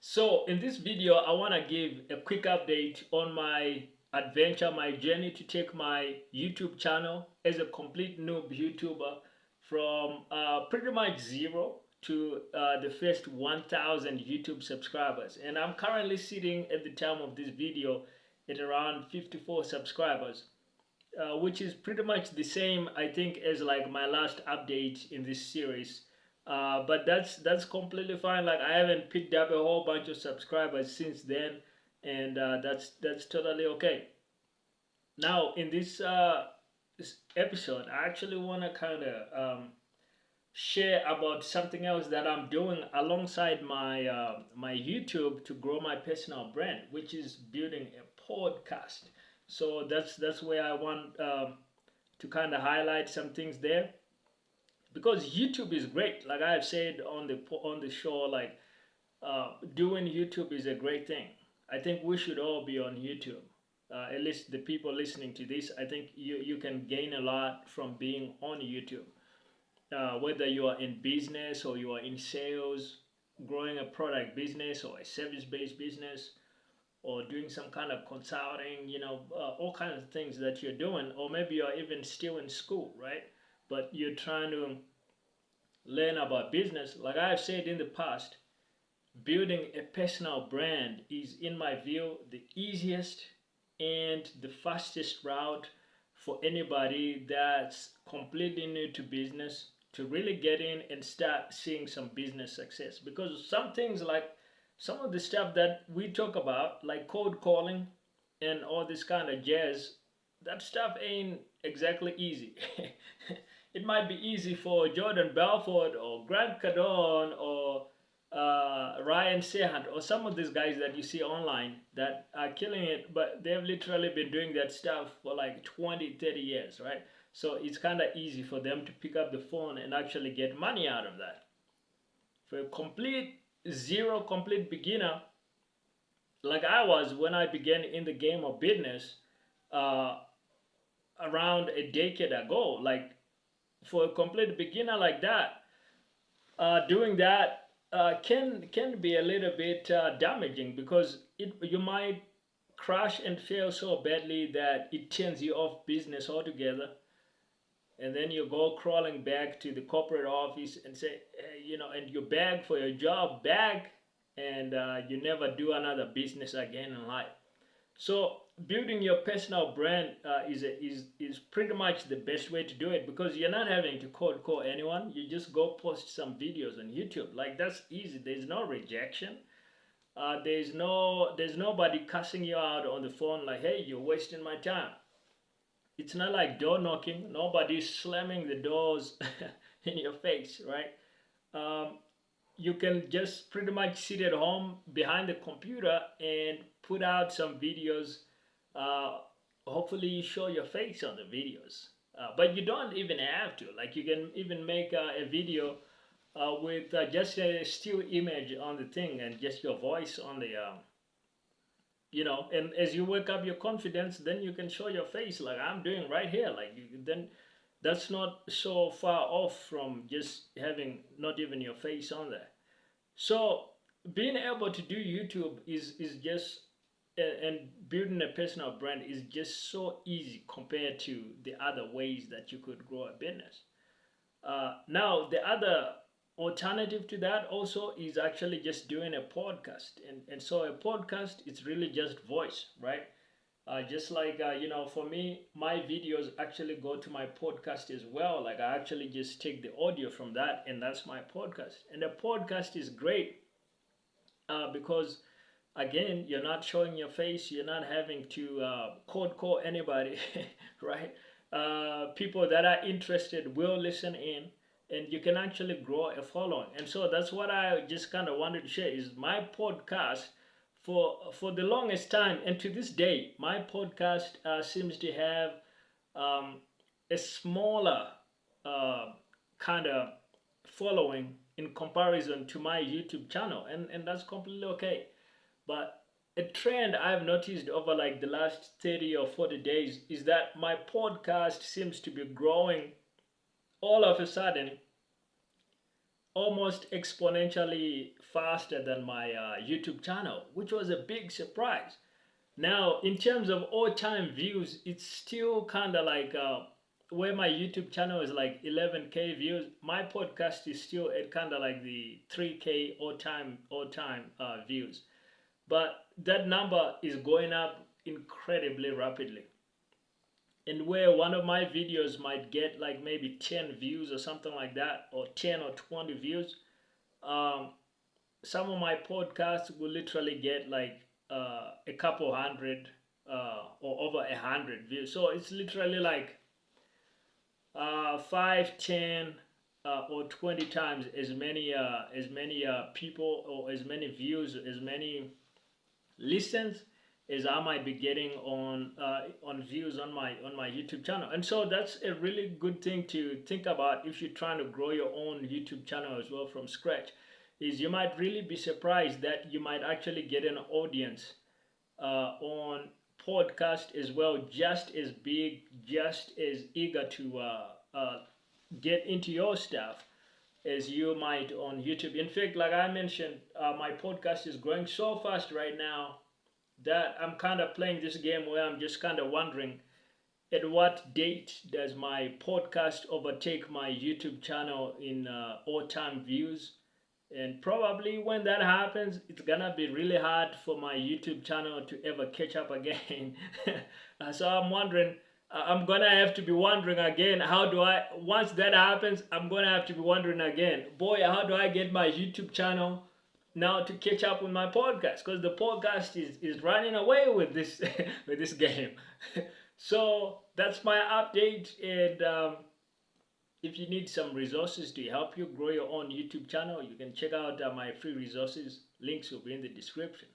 So in this video, I want to give a quick update on my adventure, my journey to take my YouTube channel as a complete noob YouTuber from pretty much zero to the first 1,000 YouTube subscribers. And I'm currently sitting at the time of this video at around 54 subscribers, which is pretty much the same, I think, as like my last update in this series. But that's completely fine. Like I haven't picked up a whole bunch of subscribers since then, and that's totally okay. Now in this episode, I actually want to kind of share about something else that I'm doing alongside my YouTube to grow my personal brand, which is building a podcast. So that's where I want to kind of highlight some things there, because YouTube is great. Like I've said on the show, like doing YouTube is a great thing. I think we should all be on YouTube. At least the people listening to this, I think you can gain a lot from being on YouTube. Whether you are in business or you are in sales, growing a product business or a service-based business, or doing some kind of consulting, all kinds of things that you're doing, or maybe you're even still in school, right? But you're trying to learn about business. Like I've said in the past, building a personal brand is, in my view, the easiest and the fastest route for anybody that's completely new to business to really get in and start seeing some business success. Because some things, like some of the stuff that we talk about, like cold calling and all this kind of jazz, that stuff ain't exactly easy. It might be easy for Jordan Belfort or Grant Cardone or Ryan Seahant or some of these guys that you see online that are killing it, but they've literally been doing that stuff for like 20, 30 years, right? So it's kind of easy for them to pick up the phone and actually get money out of that. For a complete beginner, like I was when I began in the game of business uh, around a decade ago, like for a complete beginner like that, doing that can be a little bit damaging, because you might crash and fail so badly that it turns you off business altogether, and then you go crawling back to the corporate office and say, and you beg for your job back, and you never do another business again in life. So building your personal brand is pretty much the best way to do it, because you're not having to cold call anyone. You just go post some videos on YouTube. Like that's easy. There's no rejection. There's nobody cussing you out on the phone like, hey, you're wasting my time. It's not like door knocking. Nobody's slamming the doors in your face, right? Um, you can just pretty much sit at home behind the computer and put out some videos. uh, Hopefully you show your face on the videos, but you don't even have to. Like you can even make a video with just a still image on the thing and just your voice on the and as you wake up your confidence, then you can show your face like I'm doing right here. Like then that's not so far off from just having not even your face on there. So being able to do YouTube is just and building a personal brand is just so easy compared to the other ways that you could grow a business. Now the other alternative to that also is actually just doing a podcast, and so a podcast is really just voice, right? Just like for me, my videos actually go to my podcast as well. Like I actually just take the audio from that, and that's my podcast. And a podcast is great because again, you're not showing your face, you're not having to cold call anybody, right? People that are interested will listen in, and you can actually grow a following. And so that's what I just kind of wanted to share is my podcast. For the longest time and to this day, my podcast seems to have um, a smaller kind of following in comparison to my YouTube channel, and that's completely okay. But a trend I've noticed over like the last 30 or 40 days is that my podcast seems to be growing all of a sudden almost exponentially faster than my YouTube channel, which was a big surprise. Now, in terms of all-time views, it's still kind of like where my YouTube channel is like 11K views. My podcast is still at kind of like the 3K all-time views, but that number is going up incredibly rapidly. And where one of my videos might get like maybe 10 views or something like that, or 10 or 20 views, um, some of my podcasts will literally get like a couple hundred or over 100 views. So it's literally like 5, 10, or 20 times as many people, or as many views, as many listens as I might be getting on views on my YouTube channel. And so that's a really good thing to think about if you're trying to grow your own YouTube channel as well from scratch. Is you might really be surprised that you might actually get an audience on podcast as well, just as big, just as eager to get into your stuff as you might on YouTube. In fact, like I mentioned, my podcast is growing so fast right now that I'm kind of playing this game where I'm just kind of wondering at what date does my podcast overtake my YouTube channel in all-time views. And probably when that happens, it's gonna be really hard for my YouTube channel to ever catch up again. So I'm wondering, I'm gonna have to be wondering again, how do I, once that happens, I'm gonna have to be wondering again, boy, how do I get my YouTube channel now to catch up with my podcast? Because the podcast is running away with this with this game. So that's my update, and if you need some resources to help you grow your own YouTube channel, you can check out my free resources. Links will be in the description.